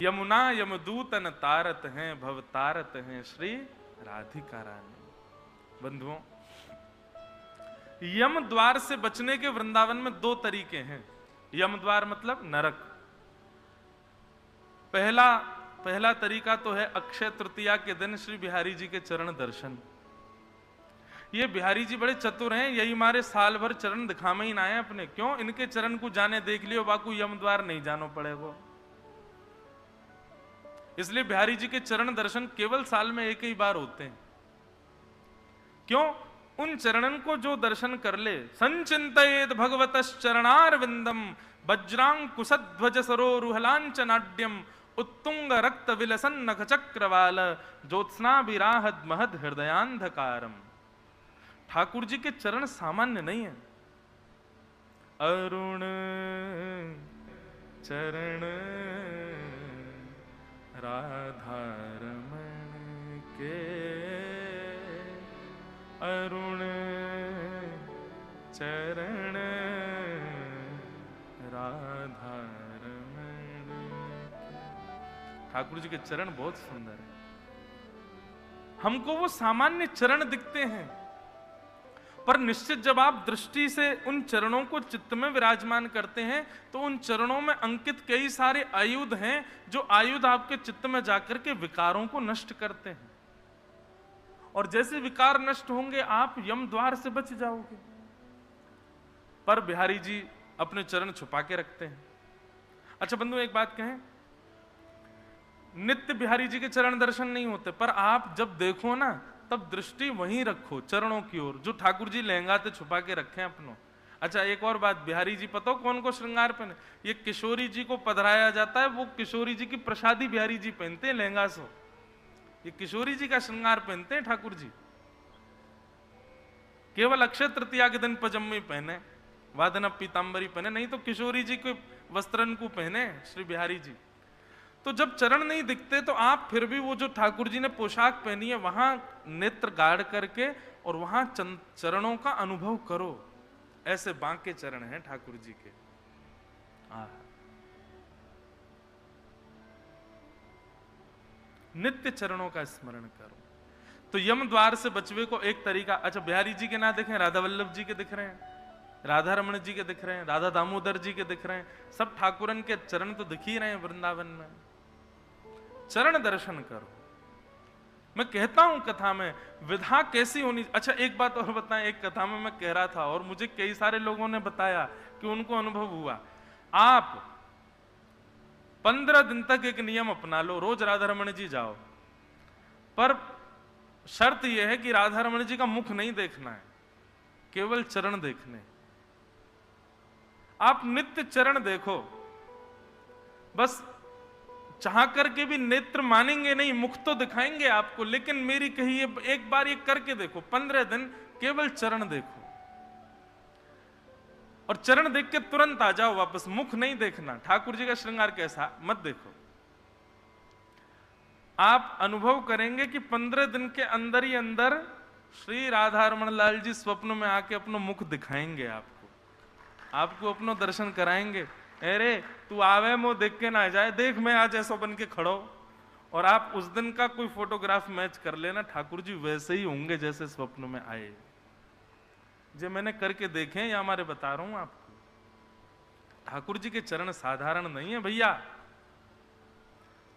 यमुना यमदूतन तारत हैं, भव तारत हैं श्री राधिका रानी। बंधुओं, यम द्वार से बचने के वृंदावन में दो तरीके हैं। यम द्वार मतलब नरक। पहला तरीका तो है अक्षय तृतीया के दिन श्री बिहारी जी के चरण दर्शन। ये बिहारी जी बड़े चतुर हैं, यही मारे साल भर चरण दिखामे ही ना आए अपने। क्यों? इनके चरण को जाने देख लियो बाकू यम द्वार नहीं जानो पड़ेगा। इसलिए बिहारी जी के चरण दर्शन केवल साल में एक ही बार होते हैं। क्यों? उन चरणन को जो दर्शन कर ले, संचिंतयेत भगवतश्चरणारविंदम वज्रांकुशध्वज सरोरुहलांचनाड्यम उत्तुंग रक्त विलसन नख चक्रवाल ज्योत्स्ना विराहद महद हृदयांधकारम। ठाकुर जी के चरण सामान्य नहीं है। अरुण चरण राधा रमण के, अरुण चरण राधा रमण। ठाकुर जी के चरण बहुत सुंदर है। हमको वो सामान्य चरण दिखते हैं, पर निश्चित जब आप दृष्टि से उन चरणों को चित्त में विराजमान करते हैं तो उन चरणों में अंकित कई सारे आयुध हैं, जो आयुध आपके चित्त में जाकर के विकारों को नष्ट करते हैं। और जैसे विकार नष्ट होंगे आप यम द्वार से बच जाओगे। पर बिहारी जी अपने चरण छुपा के रखते हैं। अच्छा बंधु, एक बात कहें, नित्य बिहारी जी के चरण दर्शन नहीं होते, पर आप जब देखो ना तब दृष्टि वहीं रखो चरणों की ओर, जो ठाकुर जी लहंगा ते छुपा के रखे अपनों। अच्छा एक और बात, बिहारी जी पता हो कौन को श्रृंगार पहने? ये किशोरी जी को पधराया जाता है, वो किशोरी जी की प्रसादी बिहारी जी पहनते हैं लहंगा से। ये किशोरी जी का श्रृंगार पहनते हैं ठाकुर जी। केवल अक्षय तृतीया के दिन पजम्मी पहने, वादन पीतांबरी पहने, नहीं तो किशोरी जी के वस्त्रन को पहने श्री बिहारी जी। तो जब चरण नहीं दिखते तो आप फिर भी वो जो ठाकुर जी ने पोशाक पहनी है वहां नेत्र गाड़ करके और वहां चरणों का अनुभव करो। ऐसे बांके चरण हैं ठाकुर जी के। नित्य चरणों का स्मरण करो। तो यम द्वार से बचवे को एक तरीका, अच्छा बिहारी जी के ना दिखे, राधा वल्लभ जी के दिख रहे हैं, राधा रमण जी के दिख रहे हैं, राधा दामोदर जी के दिख रहे हैं, सब ठाकुरन के चरण तो दिख ही रहे हैं वृंदावन में। चरण दर्शन करो। मैं कहता हूं कथा में विधा कैसी होनी। अच्छा एक बात और बताएं, एक कथा में मैं कह रहा था और मुझे कई सारे लोगों ने बताया कि उनको अनुभव हुआ। आप 15 दिन तक एक नियम अपना लो, रोज राधा रमण जी जाओ, पर शर्त यह है कि राधा रमण जी का मुख नहीं देखना है, केवल चरण देखने। आप नित्य चरण देखो, बस चाह करके भी नेत्र मानेंगे नहीं, मुख तो दिखाएंगे आपको, लेकिन मेरी कही एक बार ये करके देखो, 15 दिन केवल चरण देखो और चरण देख के तुरंत आ जाओ वापस, मुख नहीं देखना। ठाकुर जी का श्रृंगार कैसा मत देखो। आप अनुभव करेंगे कि 15 दिन के अंदर ही अंदर श्री राधा रमण लाल जी स्वप्न में आके अपना मुख दिखाएंगे आपको अपनो दर्शन कराएंगे। अरे तू आवे मो देख के ना जाए, देख मैं आज ऐसा बन के खड़ो। और आप उस दिन का कोई फोटोग्राफ मैच कर लेना, ठाकुर जी वैसे ही होंगे जैसे स्वप्न में आए। जो मैंने करके देखे या हमारे बता रहा हूं आपको। ठाकुर जी के चरण साधारण नहीं है भैया।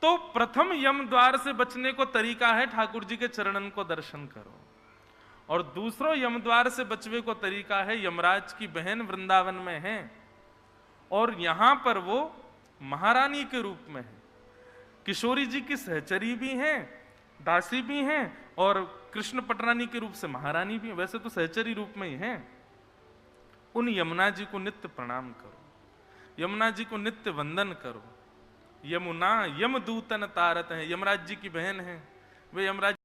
तो प्रथम यम द्वार से बचने को तरीका है ठाकुर जी के चरणन को दर्शन करो। और दूसरो यम द्वार से बचने को तरीका है, यमराज की बहन वृंदावन में है और यहां पर वो महारानी के रूप में है। किशोरी जी की सहचरी भी हैं, दासी भी हैं और कृष्ण पटरानी के रूप से महारानी भी है। वैसे तो सहचरी रूप में ही हैं। उन यमुना जी को नित्य प्रणाम करो, यमुना जी को नित्य वंदन करो। यमुना यमदूतन तारत है, यमराज जी की बहन है, वे यमराज